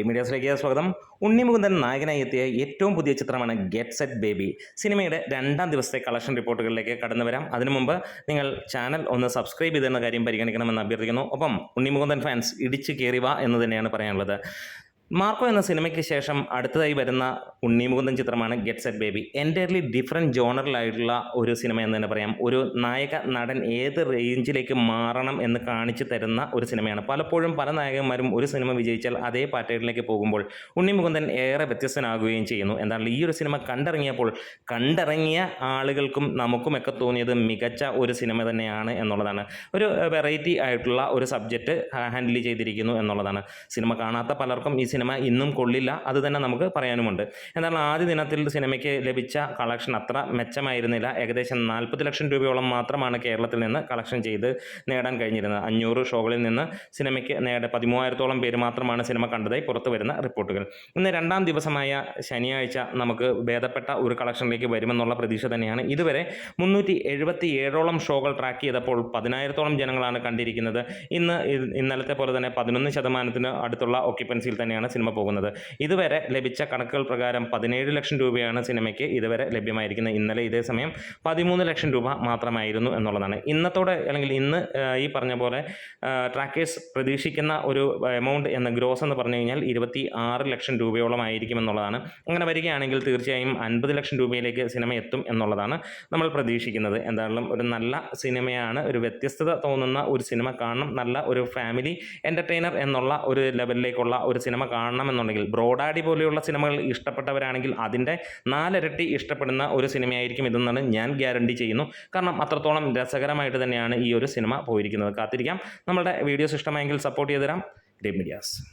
മീഡിയാസിലേക്ക് സ്വാഗതം. ഉണ്ണി മുകുന്ദൻ നായകനായി എത്തിയ ഏറ്റവും പുതിയ ചിത്രമാണ് ഗെറ്റ് സെറ്റ് ബേബി. സിനിമയുടെ 2ാം ദിവസത്തെ കളക്ഷൻ റിപ്പോർട്ടുകളിലേക്ക് കടന്നു വരാം. അതിനു മുമ്പ് നിങ്ങൾ ചാനൽ ഒന്ന് സബ്സ്ക്രൈബ് ചെയ്തെന്ന കാര്യം പരിഗണിക്കണമെന്ന് അഭ്യർത്ഥിക്കുന്നു. ഒപ്പം ഉണ്ണി മുകുന്ദൻ ഫാൻസ് ഇടിച്ചു കയറിവ എന്ന് തന്നെയാണ് പറയാനുള്ളത്. മാർക്കോ എന്ന സിനിമയ്ക്ക് ശേഷം അടുത്തതായി വരുന്ന ഉണ്ണി മുകുന്ദൻ ചിത്രമാണ് Get Set Baby. Entirely different ജോണറിലായിട്ടുള്ള ഒരു സിനിമ എന്ന് തന്നെ പറയാം. ഒരു നായക നടൻ ഏത് റേഞ്ചിലേക്ക് മാറണം എന്ന് കാണിച്ചു തരുന്ന ഒരു സിനിമയാണ്. പലപ്പോഴും പല നായകന്മാരും ഒരു സിനിമ വിജയിച്ചാൽ അതേ പാറ്റേണിലേക്ക് പോകുമ്പോൾ ഉണ്ണി മുകുന്ദൻ ഏറെ വ്യത്യസ്തനാകുകയും ചെയ്യുന്നു. എന്താണ് ഈ ഒരു സിനിമ കണ്ടിറങ്ങിയ ആളുകൾക്കും നമുക്കുമൊക്കെ തോന്നിയത് മികച്ച ഒരു സിനിമ തന്നെയാണ് എന്നുള്ളതാണ്. ഒരു വെറൈറ്റി ആയിട്ടുള്ള ഒരു സബ്ജക്റ്റ് ഹാൻഡിൽ ചെയ്തിരിക്കുന്നു എന്നുള്ളതാണ്. സിനിമ കാണാത്ത പലർക്കും ഈ സിനിമ ഇന്നും കൊള്ളില്ല, അത് തന്നെ നമുക്ക് പറയാനുമുണ്ട്. എന്നാൽ ആദ്യ ദിനത്തിൽ സിനിമയ്ക്ക് ലഭിച്ച കളക്ഷൻ അത്ര മെച്ചമായിരുന്നില്ല. ഏകദേശം 40 ലക്ഷം രൂപയോളം മാത്രമാണ് കേരളത്തിൽ നിന്ന് കളക്ഷൻ ചെയ്ത് നേടാൻ കഴിഞ്ഞിരുന്നത്. 500 ഷോകളിൽ നിന്ന് സിനിമയ്ക്ക് 13,000-ഓളം പേര് മാത്രമാണ് സിനിമ കണ്ടതായി പുറത്തു വരുന്ന റിപ്പോർട്ടുകൾ. ഇന്ന് 2ാം ദിവസമായ ശനിയാഴ്ച നമുക്ക് ഭേദപ്പെട്ട ഒരു കളക്ഷനിലേക്ക് വരുമെന്നുള്ള പ്രതീക്ഷ തന്നെയാണ്. ഇതുവരെ 377ഓളം ഷോകൾ ട്രാക്ക് ചെയ്തപ്പോൾ 10,000-ഓളം ജനങ്ങളാണ് കണ്ടിരിക്കുന്നത്. ഇന്നലത്തെ പോലെ തന്നെ 11% അടുത്തുള്ള ഓക്യുപ്പൻസിയിൽ തന്നെയാണ് സിനിമ പോകുന്നത്. ഇതുവരെ ലഭിച്ച കണക്കുകൾ പ്രകാരം 17 ലക്ഷം രൂപയാണ് സിനിമയ്ക്ക് ഇതുവരെ ലഭ്യമായിരിക്കുന്നത്. ഇന്നലെ ഇതേ സമയം 13 ലക്ഷം രൂപ മാത്രമായിരുന്നു എന്നുള്ളതാണ്. ഇന്നത്തോടെ അല്ലെങ്കിൽ ഇന്ന് ഈ പറഞ്ഞ പോലെ ട്രാക്കേഴ്സ് പ്രതീക്ഷിക്കുന്ന ഒരു എമൗണ്ട് ഗ്രോസ് എന്ന് പറഞ്ഞു കഴിഞ്ഞാൽ 26 ലക്ഷം രൂപയോളം ആയിരിക്കും എന്നുള്ളതാണ്. അങ്ങനെ വരികയാണെങ്കിൽ തീർച്ചയായും 50 ലക്ഷം രൂപയിലേക്ക് സിനിമ എത്തും എന്നുള്ളതാണ് നമ്മൾ പ്രതീക്ഷിക്കുന്നത്. എന്തായാലും ഒരു നല്ല സിനിമയാണ്. ഒരു വ്യത്യസ്തത തോന്നുന്ന ഒരു സിനിമ കാണണം. നല്ല ഒരു ഫാമിലി എൻ്റർടൈനർ എന്നുള്ള ഒരു ലെവലിലേക്കുള്ള ഒരു സിനിമ കാണണമെന്നുണ്ടെങ്കിൽ ബ്രോഡാഡി പോലെയുള്ള സിനിമകൾ ഇഷ്ടപ്പെട്ടവരാണെങ്കിൽ അതിൻ്റെ 4 ഇരട്ടി ഇഷ്ടപ്പെടുന്ന ഒരു സിനിമയായിരിക്കും ഇതെന്നാണ് ഞാൻ ഗ്യാരണ്ടി ചെയ്യുന്നു. കാരണം അത്രത്തോളം രസകരമായിട്ട് തന്നെയാണ് ഈ ഒരു സിനിമ പോയിരിക്കുന്നത്. കാത്തിരിക്കാം. നമ്മളുടെ വീഡിയോസ് ഇഷ്ടമായെങ്കിൽ സപ്പോർട്ട് ചെയ്ത് തരാം. Great medias.